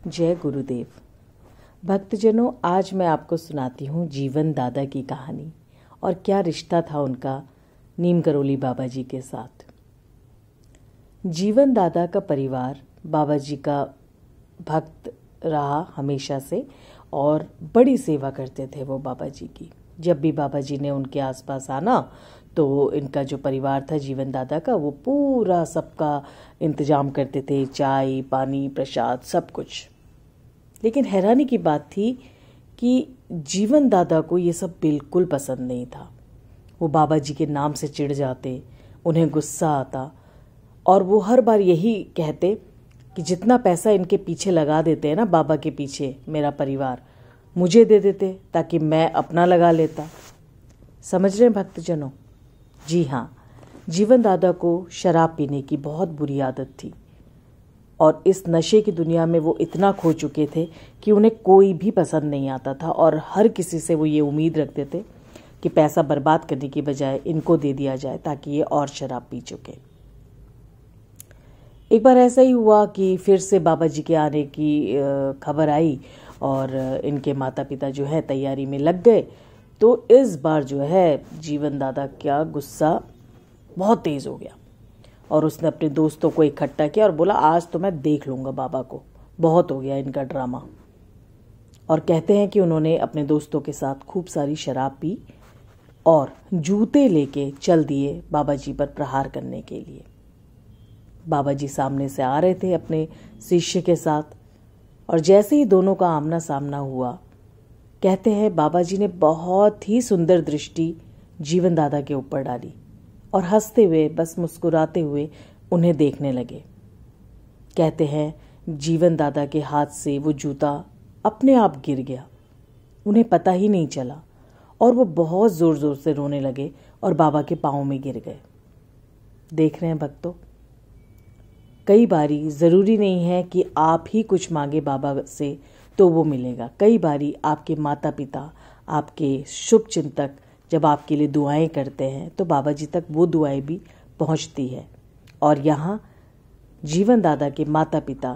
जय गुरुदेव। भक्तजनों, आज मैं आपको सुनाती हूँ जीवन दादा की कहानी और क्या रिश्ता था उनका नीम करोली बाबा जी के साथ। जीवन दादा का परिवार बाबा जी का भक्त रहा हमेशा से और बड़ी सेवा करते थे वो बाबा जी की। जब भी बाबा जी ने उनके आसपास आना तो इनका जो परिवार था जीवन दादा का, वो पूरा सबका इंतजाम करते थे, चाय पानी प्रसाद सब कुछ। लेकिन हैरानी की बात थी कि जीवन दादा को ये सब बिल्कुल पसंद नहीं था। वो बाबा जी के नाम से चिढ़ जाते, उन्हें गुस्सा आता और वो हर बार यही कहते कि जितना पैसा इनके पीछे लगा देते हैं ना बाबा के पीछे मेरा परिवार, मुझे दे देते ताकि मैं अपना लगा लेता। समझ रहे हैं भक्तजनों? जी हाँ, जीवन दादा को शराब पीने की बहुत बुरी आदत थी और इस नशे की दुनिया में वो इतना खो चुके थे कि उन्हें कोई भी पसंद नहीं आता था और हर किसी से वो ये उम्मीद रखते थे कि पैसा बर्बाद करने की बजाय इनको दे दिया जाए ताकि ये और शराब पी चुके। एक बार ऐसा ही हुआ कि फिर से बाबा जी के आने की खबर आई और इनके माता पिता जो है तैयारी में लग गए। तो इस बार जो है जीवन दादा का गुस्सा बहुत तेज हो गया और उसने अपने दोस्तों को इकट्ठा किया और बोला, आज तो मैं देख लूँगा बाबा को, बहुत हो गया इनका ड्रामा। और कहते हैं कि उन्होंने अपने दोस्तों के साथ खूब सारी शराब पी और जूते लेके चल दिए बाबा जी पर प्रहार करने के लिए। बाबा जी सामने से आ रहे थे अपने शिष्य के साथ और जैसे ही दोनों का आमना सामना हुआ, कहते हैं बाबा जी ने बहुत ही सुंदर दृष्टि जीवन दादा के ऊपर डाली और हंसते हुए, बस मुस्कुराते हुए उन्हें देखने लगे। कहते हैं जीवन दादा के हाथ से वो जूता अपने आप गिर गया, उन्हें पता ही नहीं चला और वो बहुत जोर जोर से रोने लगे और बाबा के पाँव में गिर गए। देख रहे हैं भक्तों, कई बारी ज़रूरी नहीं है कि आप ही कुछ मांगे बाबा से तो वो मिलेगा। कई बारी आपके माता पिता, आपके शुभ चिंतक जब आपके लिए दुआएं करते हैं तो बाबा जी तक वो दुआएं भी पहुंचती है। और यहाँ जीवन दादा के माता पिता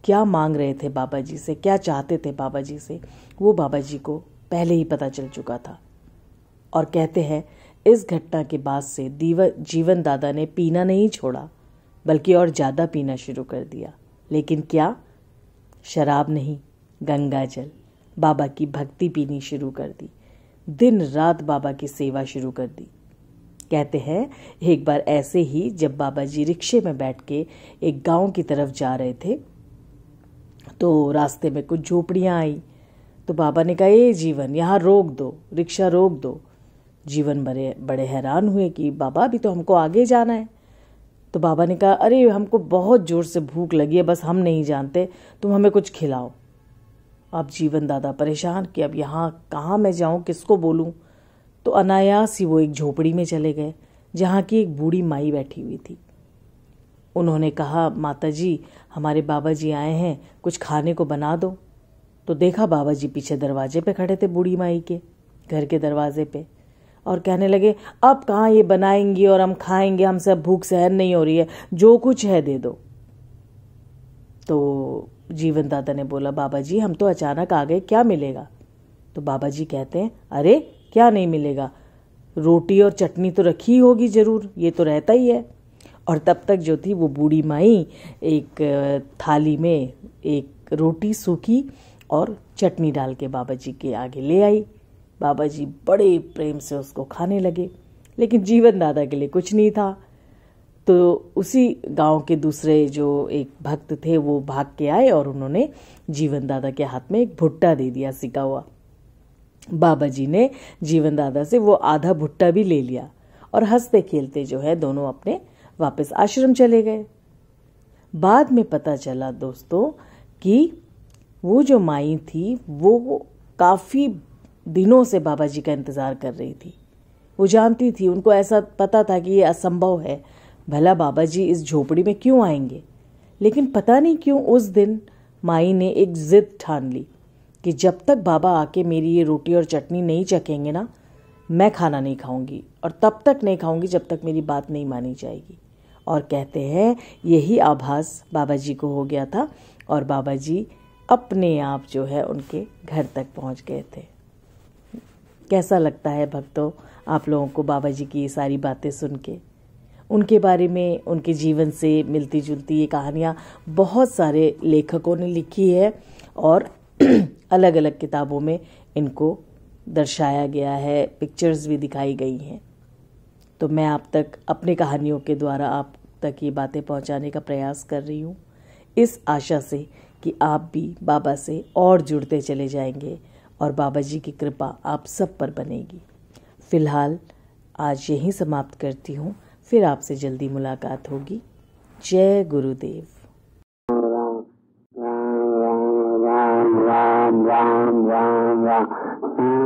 क्या मांग रहे थे बाबा जी से, क्या चाहते थे बाबा जी से, वो बाबा जी को पहले ही पता चल चुका था। और कहते हैं इस घटना के बाद से जीवन दादा ने पीना नहीं छोड़ा बल्कि और ज़्यादा पीना शुरू कर दिया। लेकिन क्या? शराब नहीं, गंगा जल, बाबा की भक्ति पीनी शुरू कर दी। दिन रात बाबा की सेवा शुरू कर दी। कहते हैं एक बार ऐसे ही जब बाबा जी रिक्शे में बैठ के एक गांव की तरफ जा रहे थे तो रास्ते में कुछ झोपड़ियां आई। तो बाबा ने कहा, ए जीवन, यहाँ रोक दो, रिक्शा रोक दो। जीवन बड़े हैरान हुए कि बाबा अभी तो हमको आगे जाना है। तो बाबा ने कहा, अरे हमको बहुत जोर से भूख लगी है, बस हम नहीं जानते, तुम हमें कुछ खिलाओ। अब जीवन दादा परेशान कि अब यहाँ कहाँ मैं जाऊँ, किसको बोलूँ। तो अनायास ही वो एक झोपड़ी में चले गए जहाँ की एक बूढ़ी माई बैठी हुई थी। उन्होंने कहा, माता जी हमारे बाबा जी आए हैं, कुछ खाने को बना दो। तो देखा बाबा जी पीछे दरवाजे पे खड़े थे बूढ़ी माई के घर के दरवाजे पे और कहने लगे, अब कहाँ ये बनाएंगी और हम खाएंगे, हमसे अब भूख सहन नहीं हो रही है, जो कुछ है दे दो। तो जीवन दादा ने बोला, बाबा जी हम तो अचानक आ गए, क्या मिलेगा? तो बाबा जी कहते हैं, अरे क्या नहीं मिलेगा, रोटी और चटनी तो रखी होगी जरूर, ये तो रहता ही है। और तब तक जो थी वो बूढ़ी माई एक थाली में एक रोटी सूखी और चटनी डाल के बाबा जी के आगे ले आई। बाबा जी बड़े प्रेम से उसको खाने लगे, लेकिन जीवन दादा के लिए कुछ नहीं था। तो उसी गांव के दूसरे जो एक भक्त थे वो भाग के आए और उन्होंने जीवन दादा के हाथ में एक भुट्टा दे दिया सिका हुआ। बाबा जी ने जीवन दादा से वो आधा भुट्टा भी ले लिया और हंसते खेलते जो है दोनों अपने वापस आश्रम चले गए। बाद में पता चला दोस्तों कि वो जो माई थी वो काफ़ी दिनों से बाबा जी का इंतज़ार कर रही थी। वो जानती थी, उनको ऐसा पता था कि ये असंभव है, भला बाबा जी इस झोपड़ी में क्यों आएंगे। लेकिन पता नहीं क्यों उस दिन माई ने एक जिद ठान ली कि जब तक बाबा आके मेरी ये रोटी और चटनी नहीं चखेंगे ना, मैं खाना नहीं खाऊंगी और तब तक नहीं खाऊंगी जब तक मेरी बात नहीं मानी जाएगी। और कहते हैं यही आभास बाबा जी को हो गया था और बाबा जी अपने आप जो है उनके घर तक पहुंच गए थे। कैसा लगता है भक्तों आप लोगों को बाबा जी की ये सारी बातें सुन के? उनके बारे में, उनके जीवन से मिलती जुलती ये कहानियाँ बहुत सारे लेखकों ने लिखी है और अलग अलग किताबों में इनको दर्शाया गया है, पिक्चर्स भी दिखाई गई हैं। तो मैं आप तक अपने कहानियों के द्वारा आप तक ये बातें पहुंचाने का प्रयास कर रही हूँ, इस आशा से कि आप भी बाबा से और जुड़ते चले जाएंगे और बाबा जी की कृपा आप सब पर बनेगी। फिलहाल आज यहीं समाप्त करती हूँ, फिर आपसे जल्दी मुलाकात होगी। जय गुरुदेव। राम राम राम राम राम राम राम